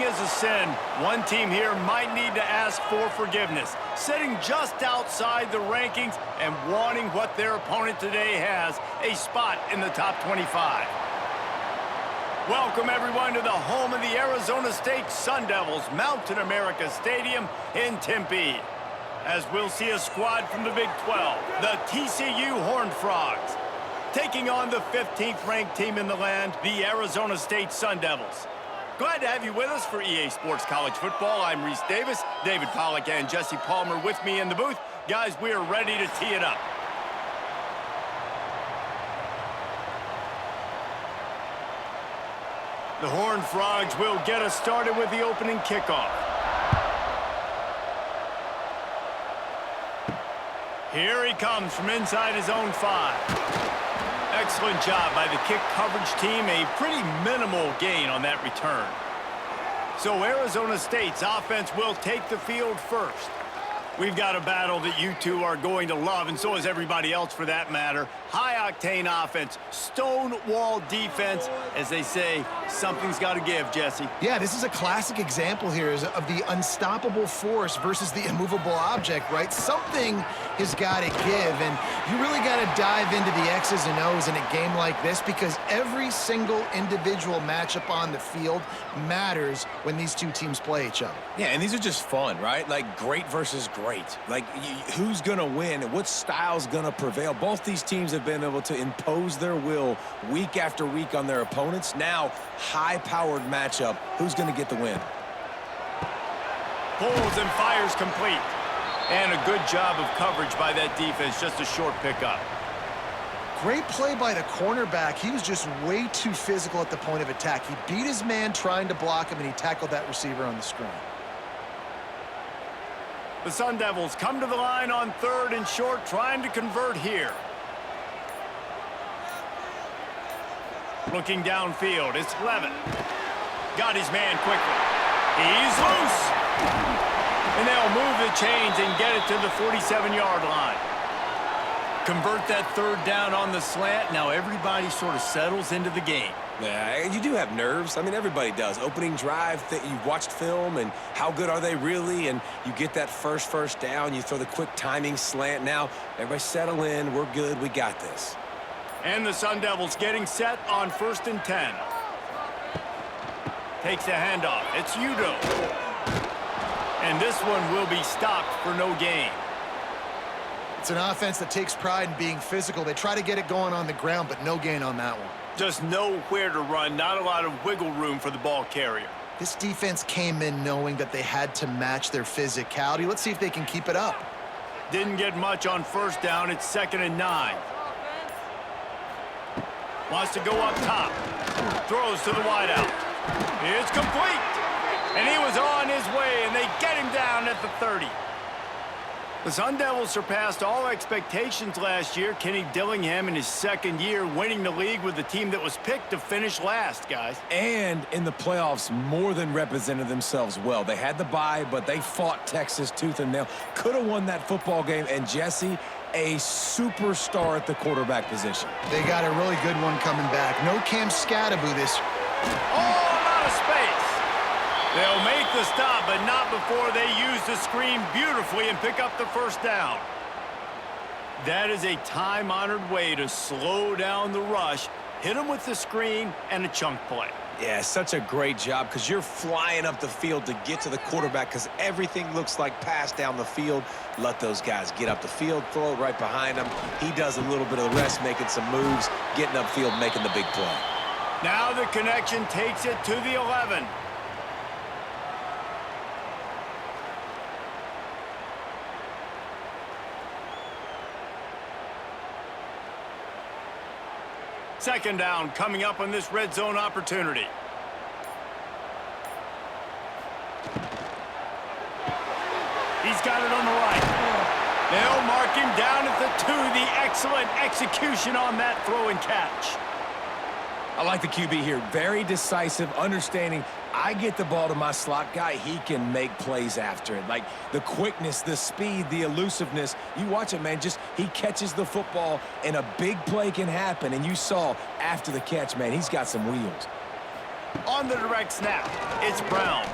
is a sin, one team here might need to ask for forgiveness, sitting just outside the rankings and wanting what their opponent today has, a spot in the top 25. Welcome, everyone, to the home of the Arizona State Sun Devils, Mountain America Stadium in Tempe. As we'll see a squad from the Big 12, the TCU Horned Frogs, taking on the 15th ranked team in the land, the Arizona State Sun Devils. Glad to have you with us for EA Sports College Football. I'm Reese Davis, David Pollack and Jesse Palmer with me in the booth. Guys, we are ready to tee it up. The Horned Frogs will get us started with the opening kickoff. Here he comes from inside his own 5. Excellent job by the kick coverage team. A pretty minimal gain on that return. So Arizona State's offense will take the field first. We've got a battle that you two are going to love, and so is everybody else for that matter. High-octane offense, stone-wall defense. As they say, something's got to give, Jesse. Yeah, this is a classic example here of the unstoppable force versus the immovable object, right? Something has got to give, and you really got to dive into the X's and O's in a game like this because every single individual matchup on the field matters when these two teams play each other. Yeah, and these are just fun, right? Like great versus great. Like who's going to win and what style's going to prevail. Both these teams have been able to impose their will week after week on their opponents. Now, high-powered matchup. Who's going to get the win? Pulls and fires complete. And a good job of coverage by that defense. Just a short pickup. Great play by the cornerback. He was just way too physical at the point of attack. He beat his man trying to block him, and he tackled that receiver on the screen. The Sun Devils come to the line on 3rd and short, trying to convert here. Looking downfield, it's Levin. Got his man quickly. He's loose. And they'll move the chains and get it to the 47-yard line. Convert that 3rd down on the slant. Now everybody sort of settles into the game. Yeah, you do have nerves. I mean, everybody does. Opening drive, you've watched film, and how good are they really? And you get that first down. You throw the quick timing slant. Now, everybody settle in. We're good. We got this. And the Sun Devils getting set on 1st and 10. Takes the handoff. It's Udo. And this one will be stopped for no gain. It's an offense that takes pride in being physical. They try to get it going on the ground, but no gain on that one. Just nowhere to run, not a lot of wiggle room for the ball carrier. This defense came in knowing that they had to match their physicality. Let's see if they can keep it up. Didn't get much on 1st down. It's 2nd and 9. Wants to go up top. Throws to the wideout. It's complete. And he was on his way, and they get him down at the 30. The Sun Devils surpassed all expectations last year. Kenny Dillingham in his 2nd year winning the league with the team that was picked to finish last, guys. And in the playoffs, more than represented themselves well. They had the bye, but they fought Texas tooth and nail. Could have won that football game. And Jesse, a superstar at the quarterback position. They got a really good one coming back. No Cam Scadaboo this. Oh, out of space. They'll make the stop, but not before they use the screen beautifully and pick up the 1st down. That is a time-honored way to slow down the rush, hit them with the screen, and a chunk play. Yeah, such a great job because you're flying up the field to get to the quarterback because everything looks like pass down the field. Let those guys get up the field, throw it right behind him. He does a little bit of the rest, making some moves, getting upfield, making the big play. Now the connection takes it to the 11. Second down coming up on this red zone opportunity. He's got it on the right. They'll mark him down at the 2. The excellent execution on that throw and catch. I like the QB here. Very decisive, understanding I get the ball to my slot guy, he can make plays after it. Like the quickness, the speed, the elusiveness. You watch it, man, just he catches the football and a big play can happen. And you saw after the catch, man, he's got some wheels. On the direct snap, it's Brown.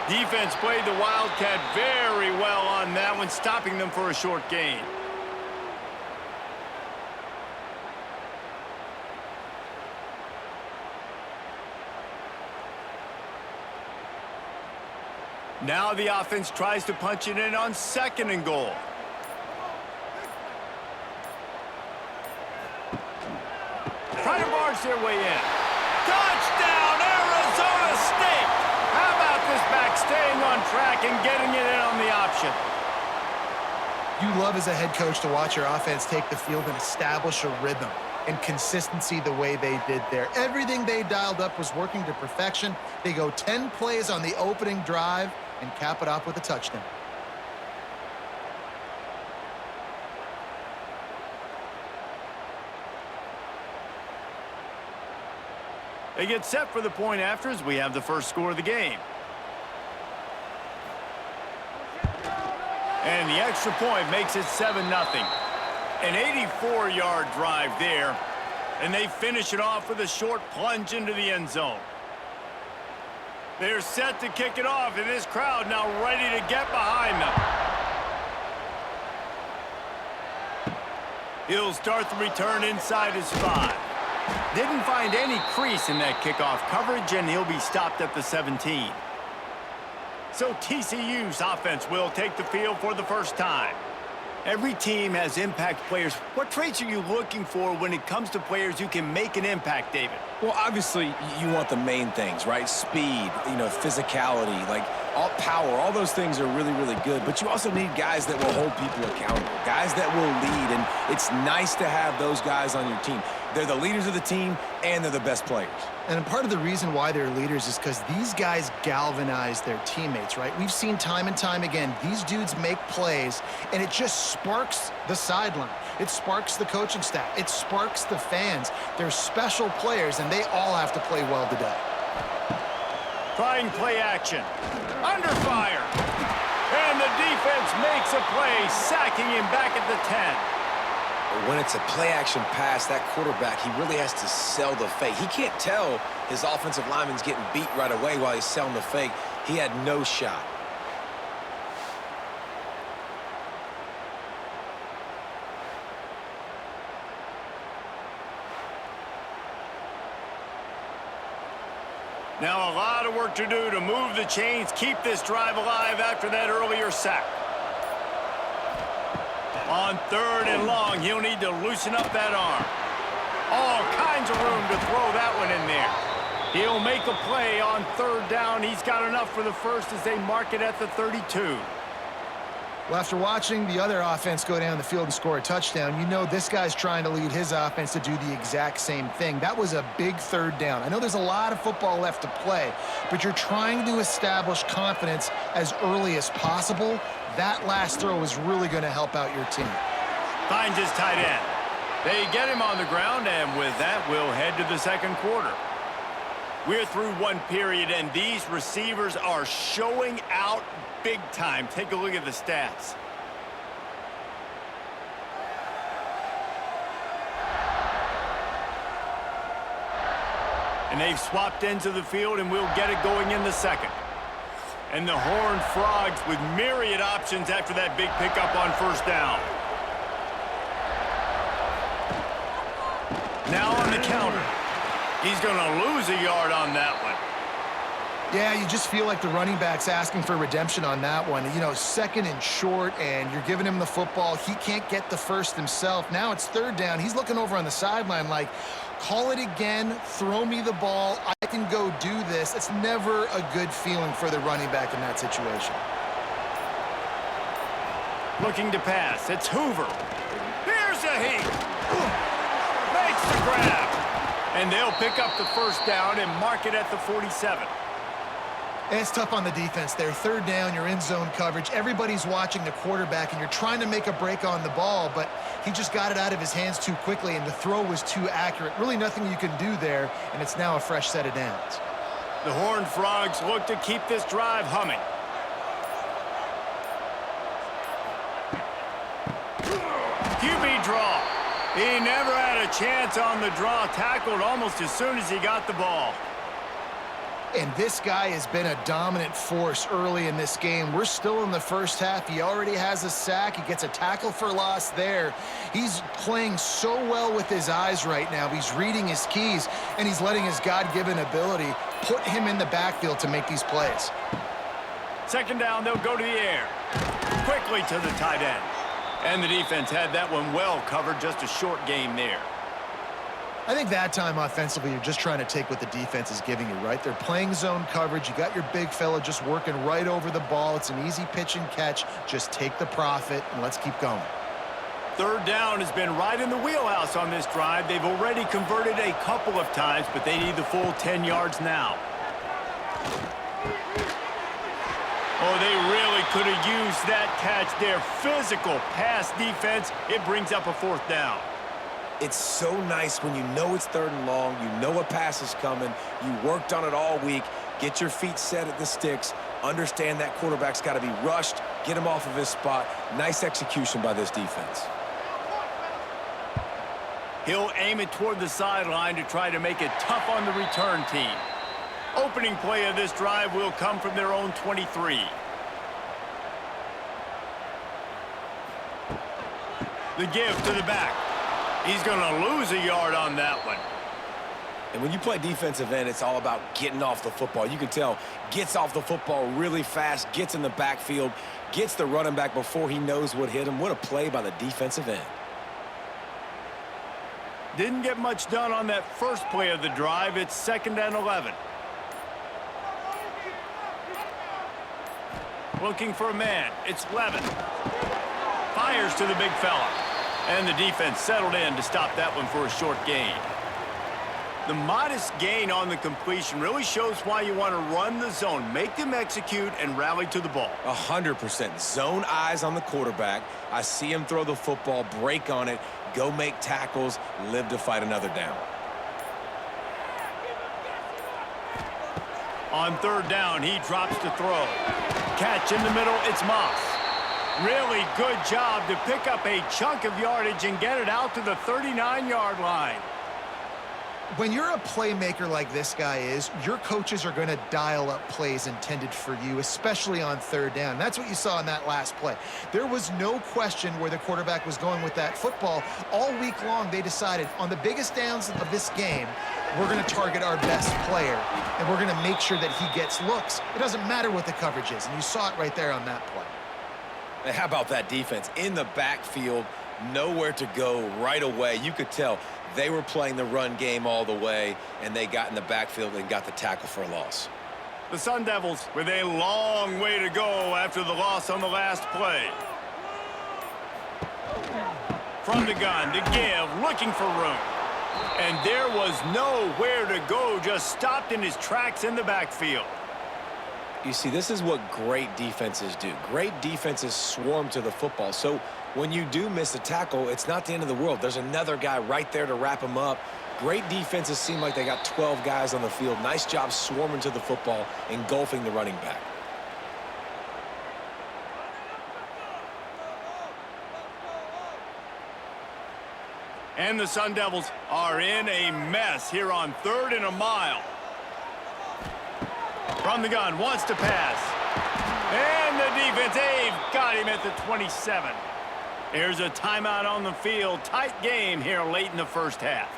Defense played the Wildcat very well on that one, stopping them for a short gain. Now the offense tries to punch it in on 2nd and goal. Trying to barge their way in. Touchdown, Arizona State! How about this back staying on track and getting it in on the option? You love as a head coach to watch your offense take the field and establish a rhythm and consistency the way they did there. Everything they dialed up was working to perfection. They go 10 plays on the opening drive and cap it off with a touchdown. They get set for the point after as we have the first score of the game. And the extra point makes it 7-0. An 84-yard drive there. And they finish it off with a short plunge into the end zone. They're set to kick it off, and this crowd now ready to get behind them. He'll start the return inside his 5. Didn't find any crease in that kickoff coverage, and he'll be stopped at the 17. So TCU's offense will take the field for the first time. Every team has impact players. What traits are you looking for when it comes to players who can make an impact, David? Well, obviously, you want the main things, right? Speed, physicality, like all power, all those things are really, really good. But you also need guys that will hold people accountable, guys that will lead. And it's nice to have those guys on your team. They're the leaders of the team, and they're the best players. And part of the reason why they're leaders is because these guys galvanize their teammates, right? We've seen time and time again, these dudes make plays, and it just sparks the sideline. It sparks the coaching staff. It sparks the fans. They're special players, and they all have to play well today. Trying play action. Under fire. And the defense makes a play, sacking him back at the 10. When it's a play-action pass, that quarterback, he really has to sell the fake. He can't tell his offensive lineman's getting beat right away while he's selling the fake. He had no shot. Now a lot of work to do to move the chains, keep this drive alive after that earlier sack. On 3rd and long, he'll need to loosen up that arm. All kinds of room to throw that one in there. He'll make a play on 3rd down. He's got enough for the first as they mark it at the 32. Well, after watching the other offense go down the field and score a touchdown, you know this guy's trying to lead his offense to do the exact same thing. That was a big 3rd down. I know there's a lot of football left to play, but you're trying to establish confidence as early as possible. That last throw is really going to help out your team. Finds his tight end. They get him on the ground, and with that, we'll head to the 2nd quarter. We're through one period, and these receivers are showing out big time. Take a look at the stats. And they've swapped ends of the field, and we'll get it going in the 2nd. And the Horned Frogs with myriad options after that big pickup on 1st down. Now on the counter. He's going to lose a yard on that one. Yeah, you just feel like the running back's asking for redemption on that one. 2nd and short, and you're giving him the football. He can't get the first himself. Now it's 3rd down. He's looking over on the sideline like, call it again, throw me the ball, I can go do this. It's never a good feeling for the running back in that situation. Looking to pass, it's Hoover. Here's a heat. Makes the grab. And they'll pick up the 1st down and mark it at the 47. And it's tough on the defense there. 3rd down, you're in zone coverage. Everybody's watching the quarterback, and you're trying to make a break on the ball, but he just got it out of his hands too quickly, and the throw was too accurate. Really nothing you can do there, and it's now a fresh set of downs. The Horned Frogs look to keep this drive humming. QB draw. He never had a chance on the draw, tackled almost as soon as he got the ball. And this guy has been a dominant force early in this game. We're still in the first half. He already has a sack. He gets a tackle for loss there. He's playing so well with his eyes right now. He's reading his keys, and he's letting his God-given ability put him in the backfield to make these plays. Second down, they'll go to the air. Quickly to the tight end. And the defense had that one well covered, just a short gain there. I think that time offensively, you're just trying to take what the defense is giving you, right? They're playing zone coverage. You got your big fella just working right over the ball. It's an easy pitch and catch. Just take the profit, and let's keep going. Third down has been right in the wheelhouse on this drive. They've already converted a couple of times, but they need the full 10 yards now. Oh, they really could have used that catch there. Physical pass defense. It brings up a fourth down. It's so nice when you know it's 3rd and long, you know a pass is coming, you worked on it all week, get your feet set at the sticks, understand that quarterback's got to be rushed, get him off of his spot. Nice execution by this defense. He'll aim it toward the sideline to try to make it tough on the return team. Opening play of this drive will come from their own 23. The give to the back. He's going to lose a yard on that one. And when you play defensive end, it's all about getting off the football. You can tell, gets off the football really fast, gets in the backfield, gets the running back before he knows what hit him. What a play by the defensive end. Didn't get much done on that first play of the drive. It's 2nd and 11. Looking for a man. It's Levin. Fires to the big fella. And the defense settled in to stop that one for a short gain. The modest gain on the completion really shows why you want to run the zone, make them execute, and rally to the ball. 100%. Zone eyes on the quarterback. I see him throw the football, break on it, go make tackles, live to fight another down. On 3rd down, he drops to throw. Catch in the middle, it's Moss. Really good job to pick up a chunk of yardage and get it out to the 39-yard line. When you're a playmaker like this guy is, your coaches are going to dial up plays intended for you, especially on 3rd down. That's what you saw in that last play. There was no question where the quarterback was going with that football. All week long, they decided on the biggest downs of this game, we're going to target our best player, and we're going to make sure that he gets looks. It doesn't matter what the coverage is, and you saw it right there on that play. How about that defense? In the backfield, nowhere to go right away. You could tell they were playing the run game all the way, and they got in the backfield and got the tackle for a loss. The Sun Devils with a long way to go after the loss on the last play. From the gun to give, looking for room. And there was nowhere to go, just stopped in his tracks in the backfield. You see, this is what great defenses do. Great defenses swarm to the football. So when you do miss a tackle, it's not the end of the world. There's another guy right there to wrap him up. Great defenses seem like they got 12 guys on the field. Nice job swarming to the football, engulfing the running back. And the Sun Devils are in a mess here on 3rd and a mile. From the gun, wants to pass. And the defense, they've got him at the 27. Here's a timeout on the field. Tight game here late in the first half.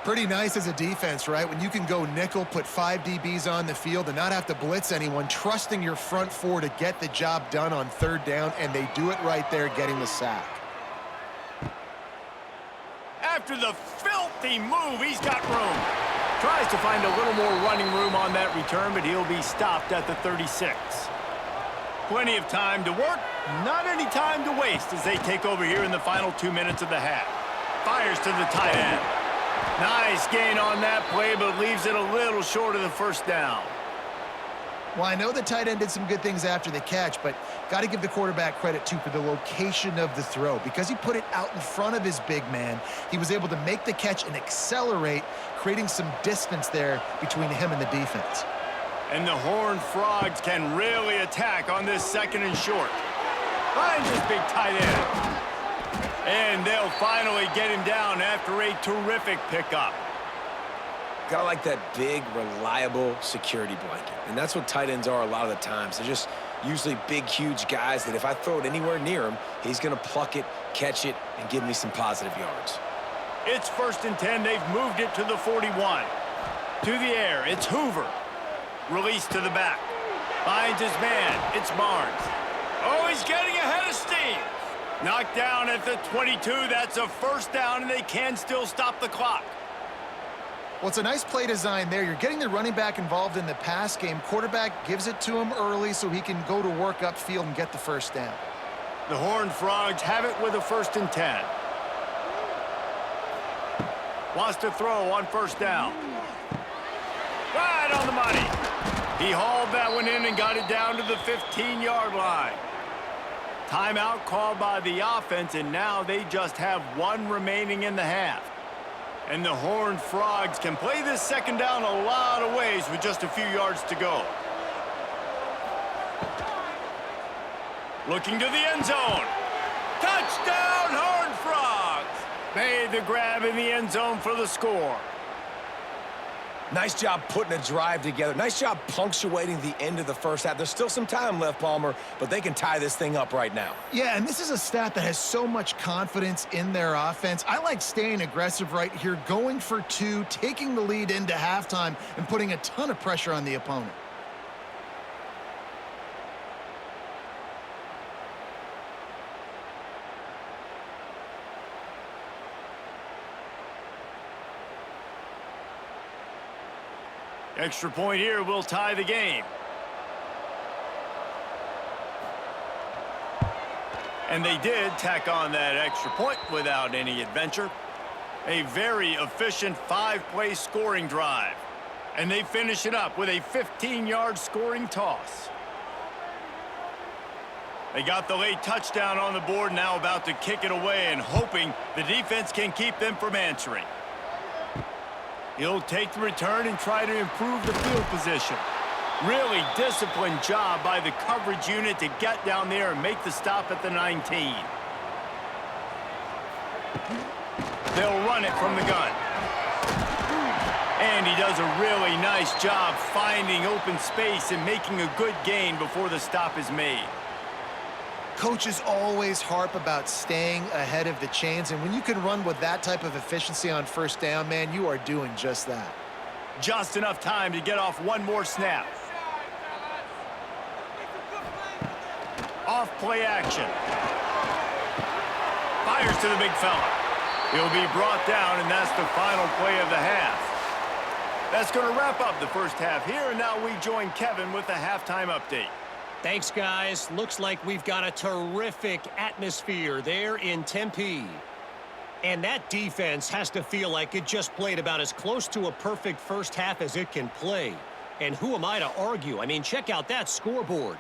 Pretty nice as a defense, right? When you can go nickel, put 5 DBs on the field and not have to blitz anyone, trusting your front 4 to get the job done on 3rd down, and they do it right there, getting the sack. After the filthy move, he's got room. Tries to find a little more running room on that return, but he'll be stopped at the 36. Plenty of time to work, not any time to waste as they take over here in the final 2 minutes of the half. Fires to the tight end. Nice gain on that play, but leaves it a little short of the first down. Well, I know the tight end did some good things after the catch, but got to give the quarterback credit, too, for the location of the throw. Because he put it out in front of his big man, he was able to make the catch and accelerate, creating some distance there between him and the defense. And the Horned Frogs can really attack on this 2nd and short. Finds his big tight end. And they'll finally get him down after a terrific pickup. Got to like that big, reliable security blanket. And that's what tight ends are a lot of the times. They're just usually big, huge guys that if I throw it anywhere near him, he's going to pluck it, catch it, and give me some positive yards. It's 1st and 10. They've moved it to the 41. To the air, it's Hoover. Release to the back. Finds his man. It's Barnes. Oh, he's getting ahead of steam. Knocked down at the 22. That's a 1st down, and they can still stop the clock. Well, it's a nice play design there. You're getting the running back involved in the pass game. Quarterback gives it to him early so he can go to work upfield and get the 1st down. The Horned Frogs have it with a 1st and 10. Wants to throw on 1st down. Right on the money. He hauled that one in and got it down to the 15-yard line. Timeout called by the offense, and now they just have 1 remaining in the half. And the Horned Frogs can play this 2nd down a lot of ways with just a few yards to go. Looking to the end zone. Touchdown, Horned Frogs! Made the grab in the end zone for the score. Nice job putting a drive together. Nice job punctuating the end of the 1st half. There's still some time left, Palmer, but they can tie this thing up right now. Yeah, and this is a stat that has so much confidence in their offense. I like staying aggressive right here, going for 2, taking the lead into halftime, and putting a ton of pressure on the opponent. Extra point here will tie the game. And they did tack on that extra point without any adventure. A very efficient 5-play scoring drive. And they finish it up with a 15-yard scoring toss. They got the late touchdown on the board, now about to kick it away and hoping the defense can keep them from answering. He'll take the return and try to improve the field position. Really disciplined job by the coverage unit to get down there and make the stop at the 19. They'll run it from the gun. And he does a really nice job finding open space and making a good gain before the stop is made. Coaches always harp about staying ahead of the chains, and when you can run with that type of efficiency on 1st down, man, you are doing just that. Just enough time to get off one more snap. Off play action. Fires to the big fella. He'll be brought down, and that's the final play of the half. That's going to wrap up the 1st half here, and now we join Kevin with the halftime update. Thanks, guys. Looks like we've got a terrific atmosphere there in Tempe. And that defense has to feel like it just played about as close to a perfect 1st half as it can play. And who am I to argue? I mean, check out that scoreboard.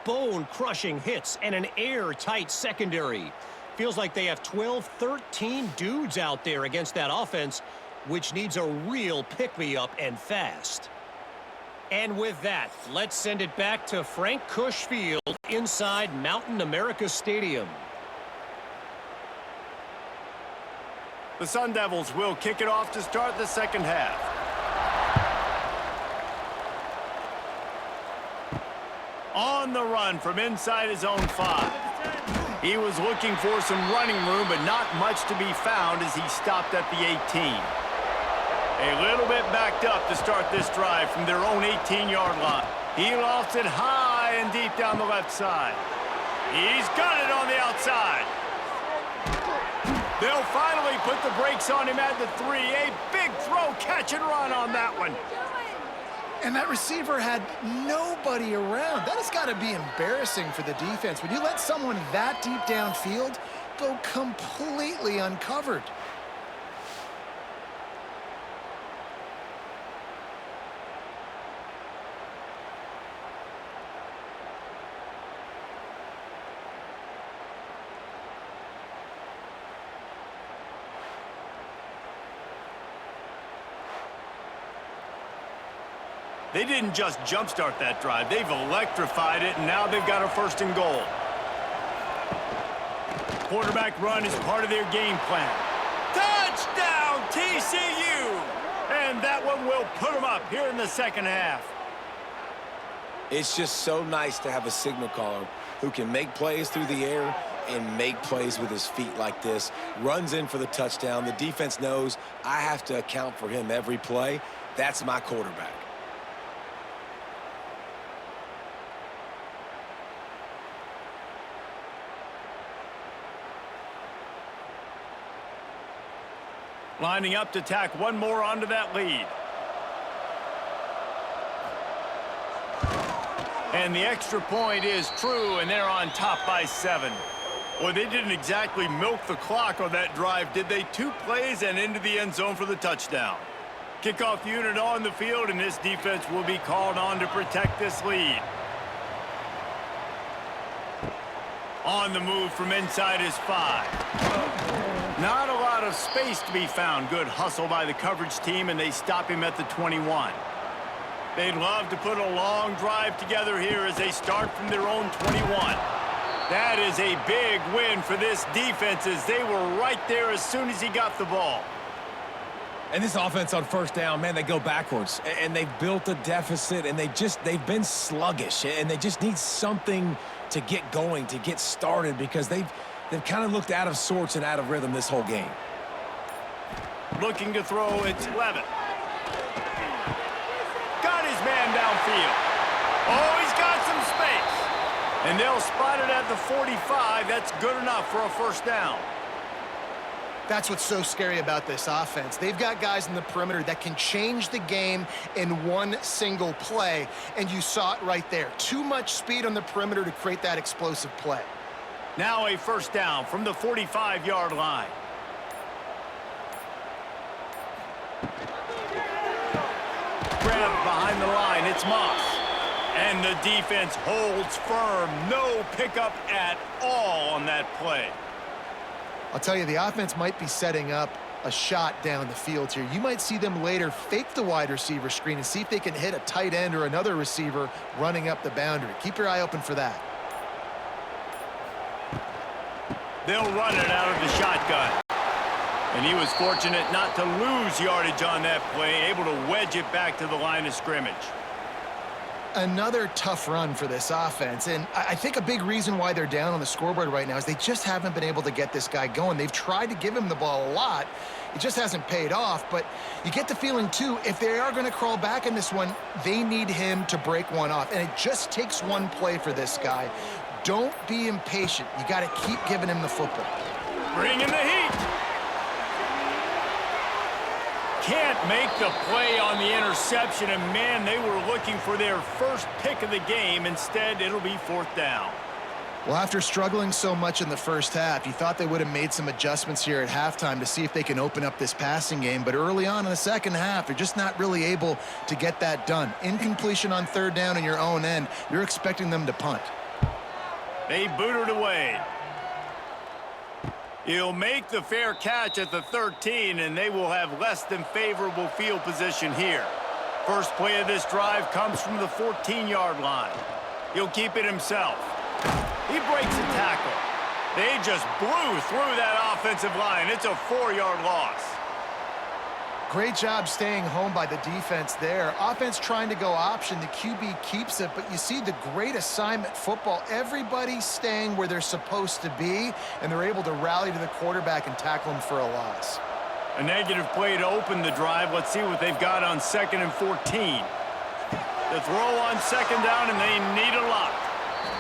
Bone-crushing hits and an airtight secondary. Feels like they have 12, 13 dudes out there against that offense, which needs a real pick-me-up and fast. And with that, let's send it back to Frank Cush Field inside Mountain America Stadium. The Sun Devils will kick it off to start the 2nd half. On the run from inside his own 5. He was looking for some running room, but not much to be found as he stopped at the 18. A little bit backed up to start this drive from their own 18-yard line. He lofts it high and deep down the left side. He's got it on the outside. They'll finally put the brakes on him at the 3. A big throw, catch and run on that one. And that receiver had nobody around. That has got to be embarrassing for the defense. When you let someone that deep downfield go completely uncovered. They didn't just jumpstart that drive. They've electrified it, and now they've got a 1st and goal. Quarterback run is part of their game plan. Touchdown, TCU! And And that one will put them up here in the second half. It's just so nice to have a signal caller who can make plays through the air and make plays with his feet like this. Runs in for the touchdown. The defense knows I have to account for him every play. That's my quarterback. Lining up to tack one more onto that lead. And the extra point is true, and they're on top by 7. Well, they didn't exactly milk the clock on that drive, did they? 2 plays and into the end zone for the touchdown. Kickoff unit on the field, and this defense will be called on to protect this lead. On the move from inside is 5. Not a lot of space to be found. Good hustle by the coverage team, and they stop him at the 21. They'd love to put a long drive together here as they start from their own 21. That is a big win for this defense as they were right there as soon as he got the ball. And this offense on first down, man, they go backwards. And they've built a deficit, and they've been sluggish. And they just need something to get going, to get started, because they've kind of looked out of sorts and out of rhythm this whole game. Looking to throw, it's Levitt. Got his man downfield. Oh, he's got some space. And they'll spot it at the 45. That's good enough for a first down. That's what's so scary about this offense. They've got guys in the perimeter that can change the game in one single play, and you saw it right there. Too much speed on the perimeter to create that explosive play. Now a first down from the 45-yard line. Grab behind the line, it's Moss. And the defense holds firm. No pickup at all on that play. I'll tell you, the offense might be setting up a shot down the field here. You might see them later fake the wide receiver screen and see if they can hit a tight end or another receiver running up the boundary. Keep your eye open for that. They'll run it out of the shotgun. And he was fortunate not to lose yardage on that play, able to wedge it back to the line of scrimmage. Another tough run for this offense, and I think a big reason why they're down on the scoreboard right now is they just haven't been able to get this guy going. They've tried to give him the ball a lot. It just hasn't paid off, but you get the feeling, too, if they are going to crawl back in this one, they need him to break one off, and it just takes one play for this guy. Don't be impatient. You got to keep giving him the football. Bring in the heat. Can't make the play on the interception, and man, they were looking for their first pick of the game. Instead, it'll be fourth down. Well, after struggling so much in the first half, you thought they would have made some adjustments here at halftime to see if they can open up this passing game, but early on in the second half, they're just not really able to get that done. Incompletion on third down in your own end, you're expecting them to punt. They boot it away. He'll make the fair catch at the 13, and they will have less than favorable field position here. First play of this drive comes from the 14-yard line. He'll keep it himself. He breaks a tackle. They just blew through that offensive line. It's a 4-yard loss. Great job staying home by the defense there. Offense trying to go option. The QB keeps it, but you see the great assignment football. Everybody's staying where they're supposed to be, and they're able to rally to the quarterback and tackle him for a loss. A negative play to open the drive. Let's see what they've got on 2nd and 14. The throw on second down, and they need a lot.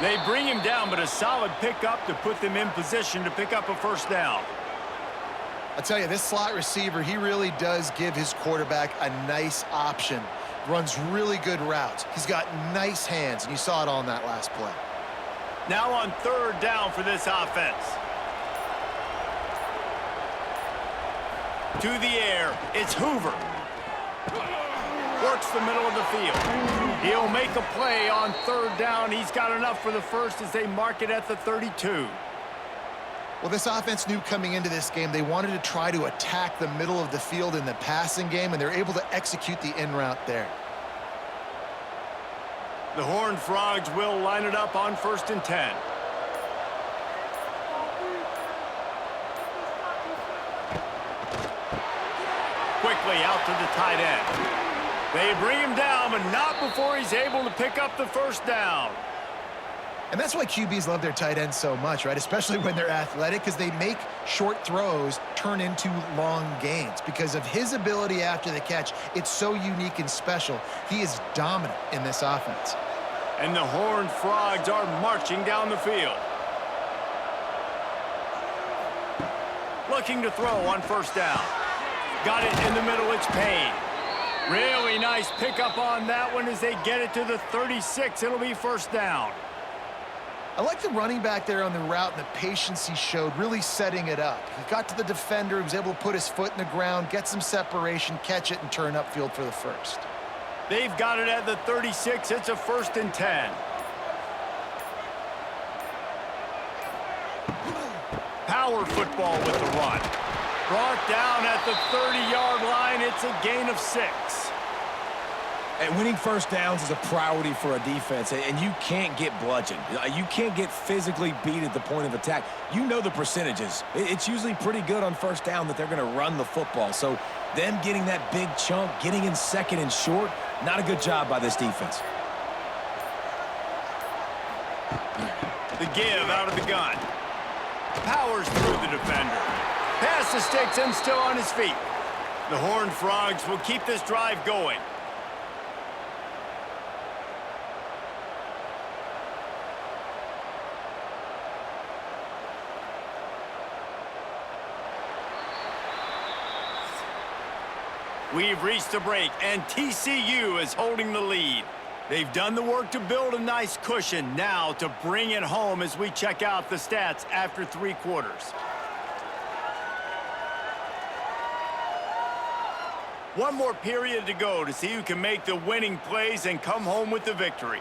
They bring him down, but a solid pickup to put them in position to pick up a first down. I'll tell you, this slot receiver, he really does give his quarterback a nice option. Runs really good routes. He's got nice hands, and you saw it all in that last play. Now on third down for this offense. To the air, it's Hoover. Works the middle of the field. He'll make a play on third down. He's got enough for the first as they mark it at the 32. Well, this offense knew coming into this game they wanted to try to attack the middle of the field in the passing game, and they're able to execute the in route there. The Horned Frogs will line it up on 1st and 10. Quick quickly out to the tight end. They bring him down, but not before he's able to pick up the first down. And that's why QBs love their tight ends so much, right? Especially when they're athletic, because they make short throws turn into long gains. Because of his ability after the catch, it's so unique and special. He is dominant in this offense. And the Horned Frogs are marching down the field. Looking to throw on first down. Got it in the middle, it's Payne. Really nice pickup on that one as they get it to the 36. It'll be first down. I like the running back there on the route and the patience he showed, really setting it up. He got to the defender, he was able to put his foot in the ground, get some separation, catch it, and turn upfield for the first. They've got it at the 36. It's a 1st and 10. Power football with the run. Brought down at the 30-yard line. It's a gain of 6. And winning first downs is a priority for a defense, and you can't get bludgeoned. You can't get physically beat at the point of attack. You know the percentages. It's usually pretty good on first down that they're going to run the football. So them getting that big chunk, getting in second and short, not a good job by this defense. The give out of the gun. Powers through the defender. Pass the sticks and still on his feet. The Horned Frogs will keep this drive going. We've reached the break, and TCU is holding the lead. They've done the work to build a nice cushion, now to bring it home as we check out the stats after 3 quarters. One more period to go to see who can make the winning plays and come home with the victory.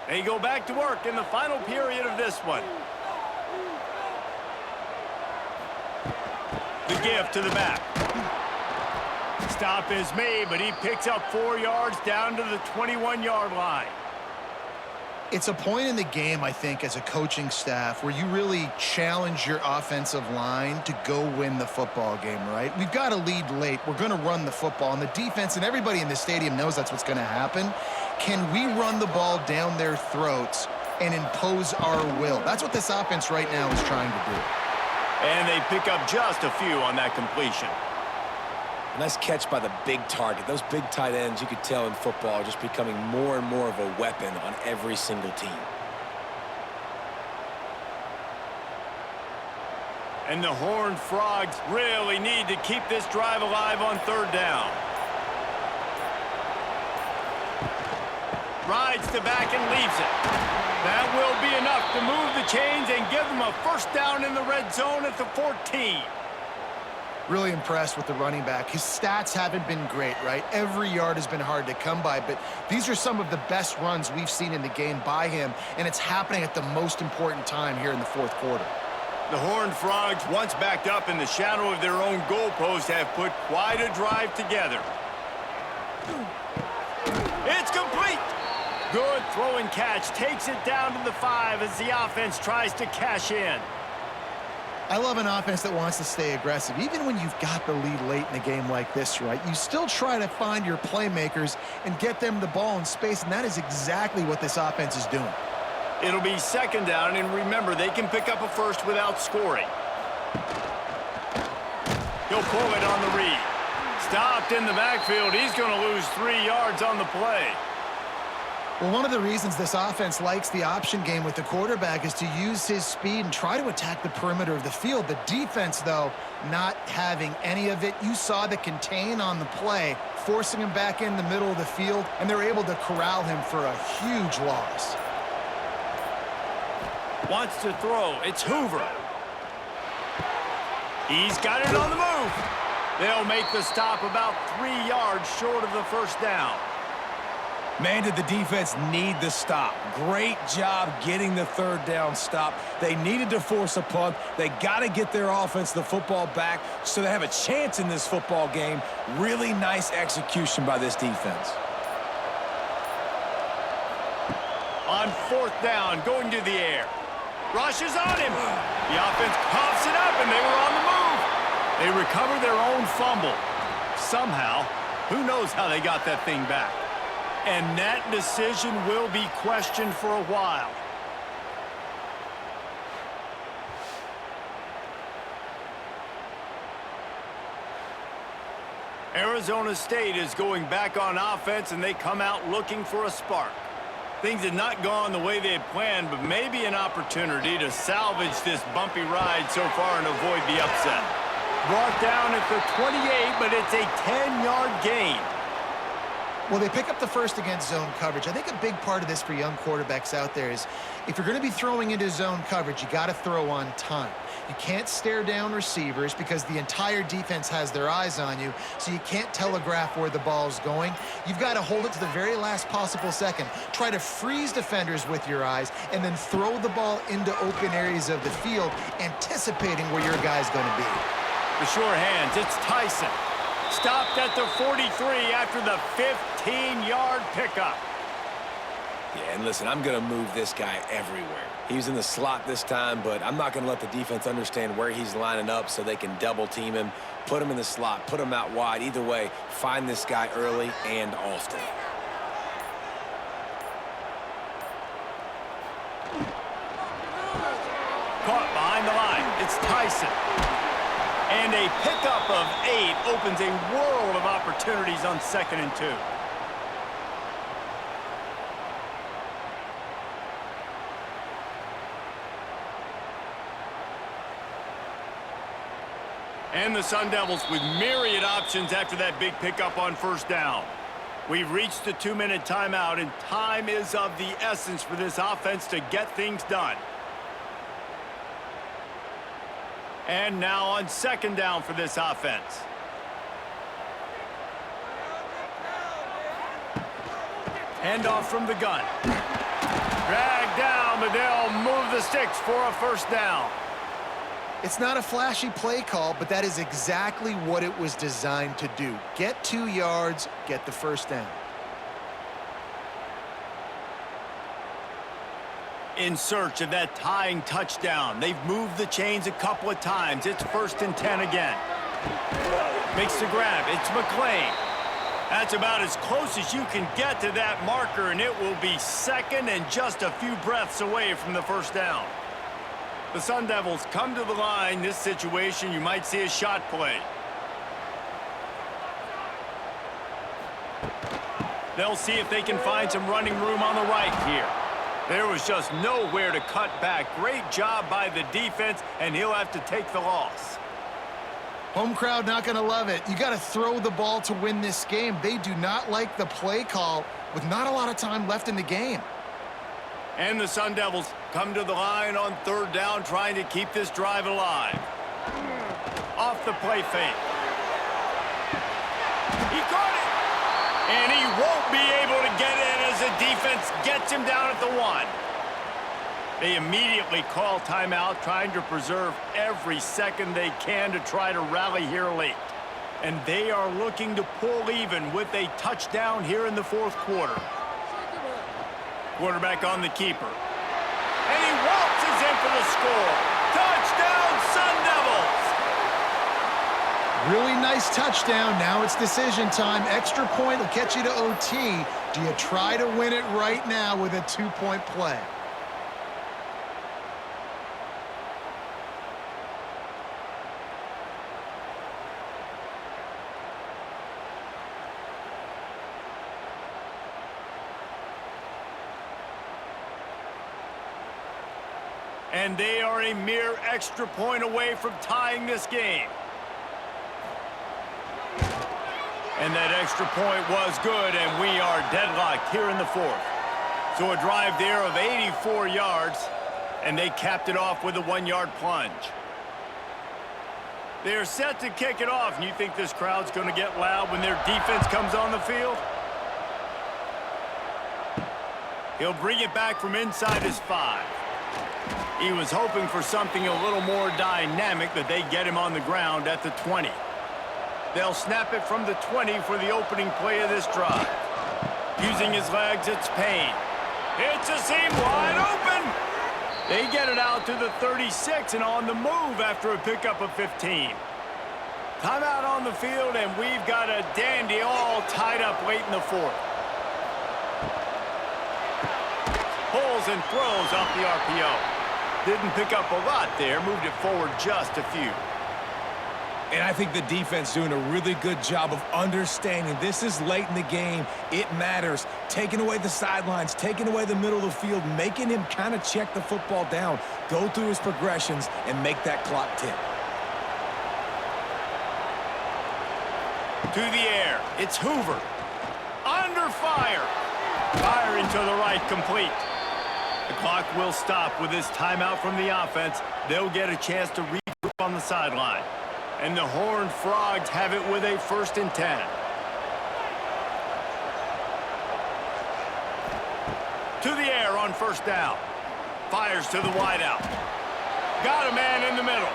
They go back to work in the final period of this one. The give to the back. Stop is made, but he picks up 4 yards down to the 21-yard line. It's a point in the game, I think, as a coaching staff where you really challenge your offensive line to go win the football game, right? We've got to lead late. We're going to run the football. And the defense and everybody in the stadium knows that's what's going to happen. Can we run the ball down their throats and impose our will? That's what this offense right now is trying to do. And they pick up just a few on that completion. Nice catch by the big target. Those big tight ends, you could tell in football, are just becoming more and more of a weapon on every single team. And the Horned Frogs really need to keep this drive alive on 3rd down. Rides to back and leaves it. That will be enough to move the chains and give them a first down in the red zone at the 14. Really impressed with the running back. His stats haven't been great, right? Every yard has been hard to come by, but these are some of the best runs we've seen in the game by him, and it's happening at the most important time here in the 4th quarter. The Horned Frogs, once backed up in the shadow of their own goalpost, have put quite a drive together. It's complete! Good throw and catch. Takes it down to the 5 as the offense tries to cash in. I love an offense that wants to stay aggressive. Even when you've got the lead late in a game like this, right, you still try to find your playmakers and get them the ball in space, and that is exactly what this offense is doing. It'll be 2nd down, and remember, they can pick up a first without scoring. He'll pull it on the read. Stopped in the backfield. He's going to lose 3 yards on the play. Well, one of the reasons this offense likes the option game with the quarterback is to use his speed and try to attack the perimeter of the field. The defense, though, not having any of it. You saw the contain on the play, forcing him back in the middle of the field, and they're able to corral him for a huge loss. Wants to throw. It's Hoover. He's got it on the move. They'll make the stop about 3 yards short of the first down. Man, did the defense need the stop. Great job getting the 3rd down stop. They needed to force a punt. They got to get their offense the football back so they have a chance in this football game. Really nice execution by this defense. On 4th down, going to the air. Rushes on him. The offense puffs it up, and they were on the move. They recover their own fumble. somehow. Who knows how they got that thing back? And that decision will be questioned for a while. Arizona State is going back on offense, and they come out looking for a spark. Things had not gone the way they had planned, but maybe an opportunity to salvage this bumpy ride so far and avoid the upset. Brought down at the 28, but it's a 10-yard gain. Well, they pick up the first against zone coverage. I think a big part of this for young quarterbacks out there is if you're going to be throwing into zone coverage, you got to throw on time. You can't stare down receivers because the entire defense has their eyes on you, so you can't telegraph where the ball's going. You've got to hold it to the very last possible second. Try to freeze defenders with your eyes and then throw the ball into open areas of the field, anticipating where your guy's going to be. The sure hands, it's Tyson. Stopped at the 43 after the 15-yard pickup. Yeah, and listen, I'm going to move this guy everywhere. He's in the slot this time, but I'm not going to let the defense understand where he's lining up so they can double-team him, put him in the slot, put him out wide. Either way, find this guy early and often. Caught behind the line. It's Tyson. And a pickup of 8 opens a world of opportunities on 2nd and 2. And the Sun Devils with myriad options after that big pickup on 1st down. We've reached the 2-minute timeout, and time is of the essence for this offense to get things done. And now on 2nd down for this offense. Handoff from the gun. Dragged down, but they'll move the sticks for a 1st down. It's not a flashy play call, but that is exactly what it was designed to do. Get 2 yards, get the 1st down. In search of that tying touchdown. They've moved the chains a couple of times. It's 1st and 10 again. Makes the grab. It's McLean. That's about as close as you can get to that marker, and it will be 2nd and just a few breaths away from the 1st down. The Sun Devils come to the line. This situation, you might see a shot play. They'll see if they can find some running room on the right here. There was just nowhere to cut back. Great job by the defense, and he'll have to take the loss. Home crowd not going to love it. You got to throw the ball to win this game. They do not like the play call with not a lot of time left in the game. And the Sun Devils come to the line on 3rd down, trying to keep this drive alive. Off the play fake. He caught it! And he won't be able to get in as the defense gets him down at the 1. They immediately call timeout, trying to preserve every second they can to try to rally here late. And they are looking to pull even with a touchdown here in the 4th quarter. Quarterback on the keeper. And he waltzes in for the score. Touchdown, Sun Devils! Really nice touchdown. Now it's decision time. Extra point will get you to OT. Do you try to win it right now with a 2-point play? And they are a mere extra point away from tying this game. And that extra point was good, and we are deadlocked here in the 4th. So a drive there of 84 yards, and they capped it off with a 1-yard plunge. They're set to kick it off, and you think this crowd's going to get loud when their defense comes on the field? He'll bring it back from inside his 5. He was hoping for something a little more dynamic, but they get him on the ground at the 20. They'll snap it from the 20 for the opening play of this drive. Using his legs, it's Payne. It's a seam wide open. They get it out to the 36 and on the move after a pickup of 15. Timeout on the field, and we've got a dandy all tied up late in the fourth. Pulls and throws off the RPO. Didn't pick up a lot there, moved it forward just a few. And I think the defense doing a really good job of understanding this is late in the game. It matters. Taking away the sidelines, taking away the middle of the field, making him kind of check the football down, go through his progressions, and make that clock tick. To the air, it's Hoover. Under fire. Fire into the right, complete. The clock will stop with this timeout from the offense. They'll get a chance to regroup on the sideline. And the Horned Frogs have it with a 1st and 10. To the air on 1st down. Fires to the wideout. Got a man in the middle.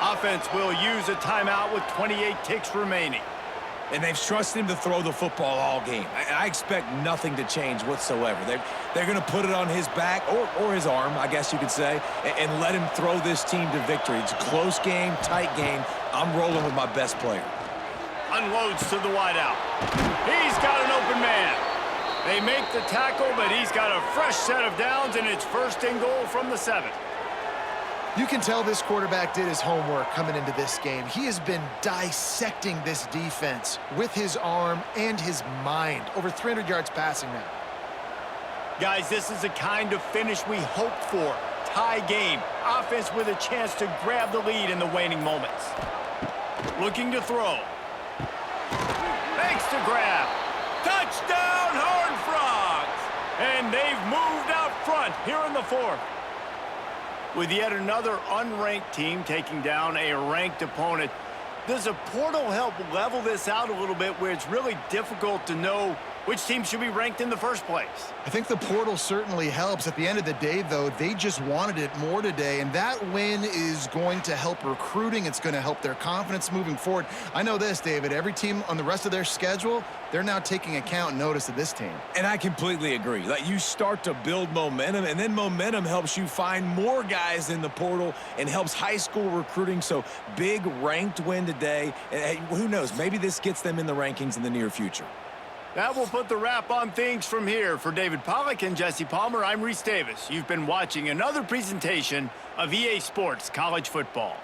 Offense will use a timeout with 28 ticks remaining. And they've trusted him to throw the football all game. I expect nothing to change whatsoever. They're going to put it on his back, or his arm, I guess you could say, and let him throw this team to victory. It's a close game, tight game. I'm rolling with my best player. Unloads to the wideout. He's got an open man. They make the tackle, but he's got a fresh set of downs, and it's 1st and goal from the 7. You can tell this quarterback did his homework coming into this game. He has been dissecting this defense with his arm and his mind. Over 300 yards passing now. Guys, this is the kind of finish we hoped for. Tie game. Offense with a chance to grab the lead in the waning moments. Looking to throw. Makes the grab. Touchdown, Horned Frogs! And they've moved out front here in the 4th. With yet another unranked team taking down a ranked opponent, does a portal help level this out a little bit where it's really difficult to know which team should be ranked in the first place? I think the portal certainly helps. At the end of the day, though, they just wanted it more today, and that win is going to help recruiting. It's going to help their confidence moving forward. I know this, David. Every team on the rest of their schedule, they're now taking account and notice of this team. And I completely agree. Like, you start to build momentum, and then momentum helps you find more guys in the portal and helps high school recruiting. So big ranked win today. And hey, who knows? Maybe this gets them in the rankings in the near future. That will put the wrap on things from here. For David Pollack and Jesse Palmer, I'm Reese Davis. You've been watching another presentation of EA Sports College Football.